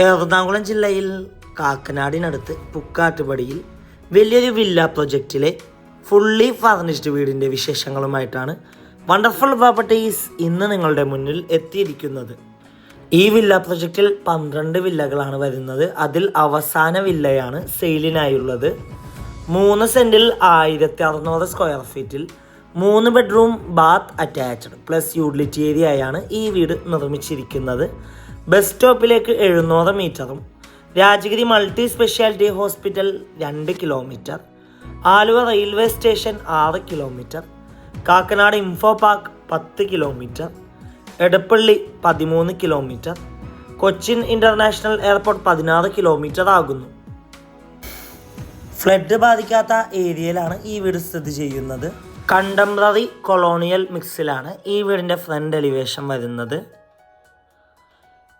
എറണാകുളം ജില്ലയിൽ കാക്കനാടിനടുത്ത് പുക്കാട്ടുപടിയിൽ വലിയൊരു villa പ്രൊജക്റ്റിലെ fully furnished വീടിൻ്റെ വിശേഷങ്ങളുമായിട്ടാണ് വണ്ടർഫുൾ പ്രോപ്പർട്ടീസ് ഇന്ന് നിങ്ങളുടെ മുന്നിൽ എത്തിയിരിക്കുന്നത്. ഈ വില്ല പ്രൊജക്റ്റിൽ 12 വില്ലകളാണ് വരുന്നത്. അതിൽ അവസാന വില്ലയാണ് സെയിലിനായുള്ളത്. 3 സെൻറ്റിൽ 1600 സ്ക്വയർ ഫീറ്റിൽ 3 bedroom bath attached plus utility ഏരിയയാണ് ഈ വീട് നിർമ്മിച്ചിരിക്കുന്നത്. ബസ് സ്റ്റോപ്പിലേക്ക് 700 മീറ്ററും Rajagiri multi speciality hospital 2 kilometre, Aluva railway station 6 kilometre, Kakkanad info park 10 kilometre, Edappally 13 kilometre, Cochin international airport 16 kilometre ആകുന്നു. ഫ്ലഡ് ബാധിക്കാത്ത ഏരിയയിലാണ് ഈ വീട് സ്ഥിതി ചെയ്യുന്നത്. കണ്ടംപററി കൊളോണിയൽ മിക്സിലാണ് ഈ വീടിൻ്റെ ഫ്രണ്ട് എലിവേഷൻ വരുന്നത്.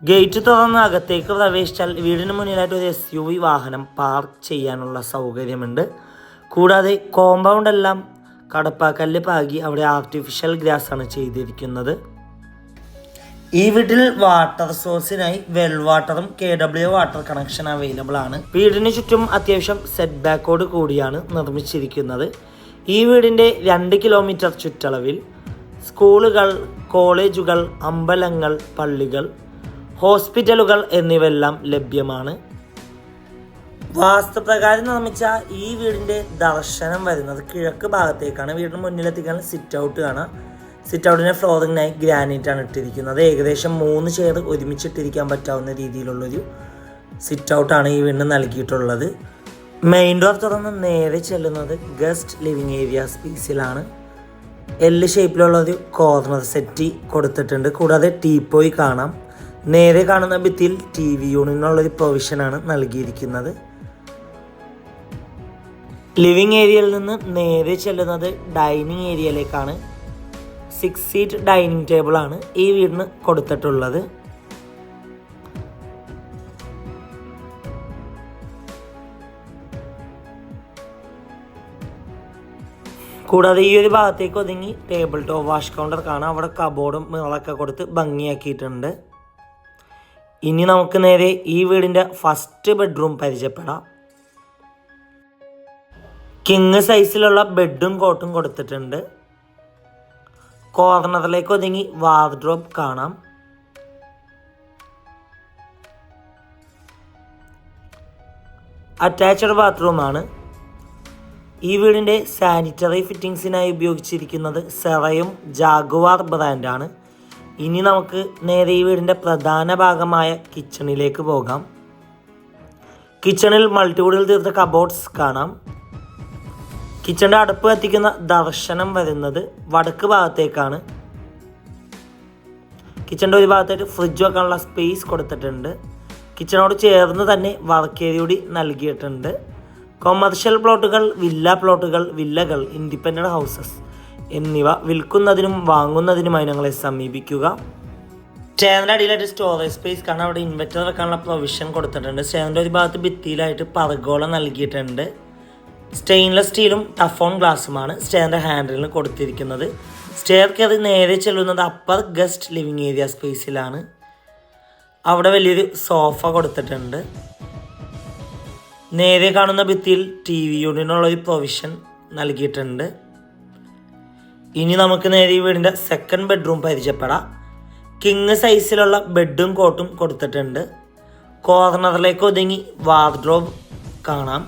ഗേറ്റ് തുറന്ന് അകത്തേക്ക് പ്രവേശിച്ചാൽ വീടിന് മുന്നിലായിട്ട് ഒരു SUV വാഹനം പാർക്ക് ചെയ്യാനുള്ള സൗകര്യമുണ്ട്. കൂടാതെ കോമ്പൗണ്ട് എല്ലാം കടപ്പാക്കല്ല് പാകി അവിടെ ആർട്ടിഫിഷ്യൽ ഗ്രാസ് ആണ് ചെയ്തിരിക്കുന്നത്. ഈ വീട്ടിൽ വാട്ടർ സോഴ്സിനായി വെൽ വാട്ടറും KW വാട്ടർ കണക്ഷൻ അവൈലബിൾ ആണ്. വീടിന് ചുറ്റും അത്യാവശ്യം സെറ്റ് ബാക്കോട് കൂടിയാണ് നിർമ്മിച്ചിരിക്കുന്നത്. ഈ വീടിൻ്റെ 2 കിലോമീറ്റർ ചുറ്റളവിൽ സ്കൂളുകൾ, കോളേജുകൾ, അമ്പലങ്ങൾ, പള്ളികൾ, ഹോസ്പിറ്റലുകൾ എന്നിവയെല്ലാം ലഭ്യമാണ്. വാസ്തുപ്രകാരം നിർമ്മിച്ച ഈ വീടിൻ്റെ ദർശനം വരുന്നത് കിഴക്ക് ഭാഗത്തേക്കാണ്. വീടിന് മുന്നിലെത്തിക്കാൻ സിറ്റ് ഔട്ട് കാണാം. സിറ്റ് ഔട്ടിൻ്റെ ഫ്ലോറിങ്ങിനായി ഗ്രാനൈറ്റാണ് ഇട്ടിരിക്കുന്നത്. ഏകദേശം 3 ചെയർ ഒരുമിച്ചിട്ടിരിക്കാൻ പറ്റാവുന്ന രീതിയിലുള്ളൊരു സിറ്റ് ഔട്ടാണ് ഈ വീടിന് നൽകിയിട്ടുള്ളത്. മെയിൻ ഡോർ തുറന്ന് നേരെ ചെല്ലുന്നത് ഗസ്റ്റ് ലിവിങ് ഏരിയ സ്പേസിലാണ്. L ഷേപ്പിലുള്ളൊരു കോർണർ സെറ്റി കൊടുത്തിട്ടുണ്ട്. കൂടാതെ ടീപ്പോയി കാണാം. നേരെ കാണുന്ന ഭിത്തിയിൽ TV യൂണിറ്റിനുള്ളൊരു പ്രൊവിഷനാണ് നൽകിയിരിക്കുന്നത്. ലിവിങ് ഏരിയയിൽ നിന്ന് നേരെ ചെല്ലുന്നത് ഡൈനിങ് ഏരിയയിലേക്കാണ്. 6 സീറ്റ് ഡൈനിങ് ടേബിളാണ് ഈ വീടിന് കൊടുത്തിട്ടുള്ളത്. കൂടാതെ ഈ ഒരു ഭാഗത്തേക്ക് ഒതുങ്ങി ടേബിൾ ടോപ്പ് വാഷ് കൗണ്ടർ കാണാം. അവിടെ കബോർഡും മിററൊക്കെ കൊടുത്ത് ഭംഗിയാക്കിയിട്ടുണ്ട്. ഇനി നമുക്ക് നേരെ ഈ വീടിൻ്റെ ഫസ്റ്റ് ബെഡ്റൂം പരിചയപ്പെടാം. കിങ് സൈസിലുള്ള ബെഡും കോട്ടും കൊടുത്തിട്ടുണ്ട്. കോർണറിലേക്ക് ഒതുങ്ങി വാർഡ്രോബ് കാണാം. അറ്റാച്ച്ഡ് ബാത്റൂമാണ്. ഈ വീടിൻ്റെ സാനിറ്ററി ഫിറ്റിങ്സിനായി ഉപയോഗിച്ചിരിക്കുന്നത് സെറയും ജാഗ്വാർ ബ്രാൻഡാണ്. ഇനി നമുക്ക് നേരെ ഈ വീടിൻ്റെ പ്രധാന ഭാഗമായ കിച്ചണിലേക്ക് പോകാം. കിച്ചണിൽ മൾട്ടിവുഡിൽ തീർത്ത കബോർഡ്സ് കാണാം. കിച്ചണിൻ്റെ അടുപ്പ് കത്തിക്കുന്ന ദർശനം വരുന്നത് വടക്ക് ഭാഗത്തേക്കാണ്. കിച്ചണിൻ്റെ ഒരു ഭാഗത്തായിട്ട് ഫ്രിഡ്ജ് വെക്കാനുള്ള സ്പേസ് കൊടുത്തിട്ടുണ്ട്. കിച്ചണോട് ചേർന്ന് തന്നെ വർക്ക് ഏരിയ കൂടി നൽകിയിട്ടുണ്ട്. കൊമേർഷ്യൽ പ്ലോട്ടുകൾ, വില്ല പ്ലോട്ടുകൾ, വില്ലകൾ, ഇൻഡിപെൻഡൻറ്റ് ഹൗസസ് എന്നിവ വിൽക്കുന്നതിനും വാങ്ങുന്നതിനുമായി ഞങ്ങളെ സമീപിക്കുക. സ്റ്റെയറിൻ്റെ അടിയിലായിട്ട് സ്റ്റോറേജ് സ്പേസ് കാണാൻ. അവിടെ ഇൻവെർട്ടർ വെക്കാനുള്ള പ്രൊവിഷൻ കൊടുത്തിട്ടുണ്ട്. സ്റ്റെയറിൻ്റെ ഒരു ഭാഗത്ത് ഭിത്തിയിലായിട്ട് പർഗോള നൽകിയിട്ടുണ്ട്. സ്റ്റെയിൻലെസ് സ്റ്റീലും ടഫോൺ ഗ്ലാസുമാണ് സ്റ്റെയറിൻ്റെ ഹാൻഡിലിന് കൊടുത്തിരിക്കുന്നത്. സ്റ്റെയർ കയറി നേരെ ചെല്ലുന്നത് അപ്പർ ഗസ്റ്റ് ലിവിങ് ഏരിയ സ്പേസിലാണ്. അവിടെ വലിയൊരു സോഫ കൊടുത്തിട്ടുണ്ട്. നേരെ കാണുന്ന ഭിത്തിയിൽ TV യൂണിറ്റിനുള്ളൊരു പ്രൊവിഷൻ നൽകിയിട്ടുണ്ട്. ഇനി നമുക്ക് നേരെ ഈ വീടിൻ്റെ സെക്കൻഡ് ബെഡ്റൂം പരിചയപ്പെടാം. കിങ് സൈസിലുള്ള ബെഡും കോട്ടും കൊടുത്തിട്ടുണ്ട്. കോർണറിലേക്ക് ഒതുങ്ങി വാർഡ്രോബ് കാണാം.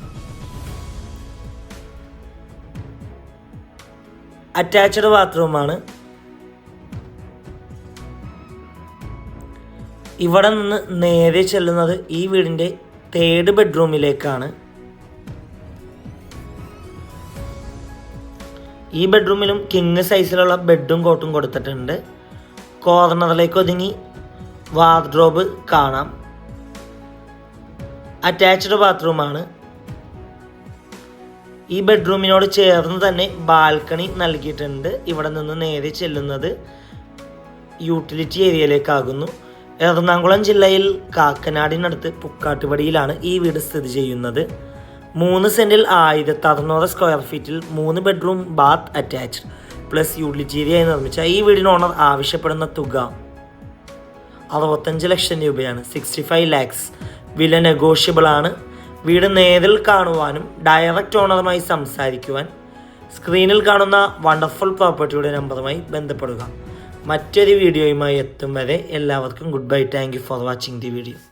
അറ്റാച്ച്ഡ് ബാത്റൂമാണ്. ഇവിടെ നിന്ന് നേരെ ചെല്ലുന്നത് ഈ വീടിൻ്റെ 3rd ബെഡ്റൂമിലേക്കാണ്. ഈ ബെഡ്റൂമിലും കിങ് സൈസിലുള്ള ബെഡും കോട്ടും കൊടുത്തിട്ടുണ്ട്. കോർണറിലേക്ക് ഒതുങ്ങി വാർഡ്രോബ് കാണാം. അറ്റാച്ച്ഡ് ബാത്റൂമാണ്. ഈ ബെഡ്റൂമിനോട് ചേർന്ന് തന്നെ ബാൽക്കണി നൽകിയിട്ടുണ്ട്. ഇവിടെ നിന്ന് നേരെ ചെല്ലുന്നത് യൂട്ടിലിറ്റി ഏരിയയിലേക്കാകുന്നു. എറണാകുളം ജില്ലയിൽ കാക്കനാടിനടുത്ത് പുക്കാട്ടുപടിയിലാണ് ഈ വീട് സ്ഥിതി ചെയ്യുന്നത്. 3 സെൻറ്റിൽ 1600 സ്ക്വയർ ഫീറ്റിൽ 3 bedroom bath attached plus utility ഏരിയയായി നിർമ്മിച്ച ഈ വീടിന് ഓണർ ആവശ്യപ്പെടുന്ന തുക 65 ലക്ഷം രൂപയാണ്, 65 lakhs. വില നെഗോഷ്യബിൾ ആണ്. വീട് നേരിൽ കാണുവാനും ഡയറക്റ്റ് ഓണറുമായി സംസാരിക്കുവാൻ സ്ക്രീനിൽ കാണുന്ന വണ്ടർഫുൾ പ്രോപ്പർട്ടിയുടെ നമ്പറുമായി ബന്ധപ്പെടുക. മറ്റൊരു വീഡിയോയുമായി എത്തും വരെ എല്ലാവർക്കും good bye. Thank you for watching the video.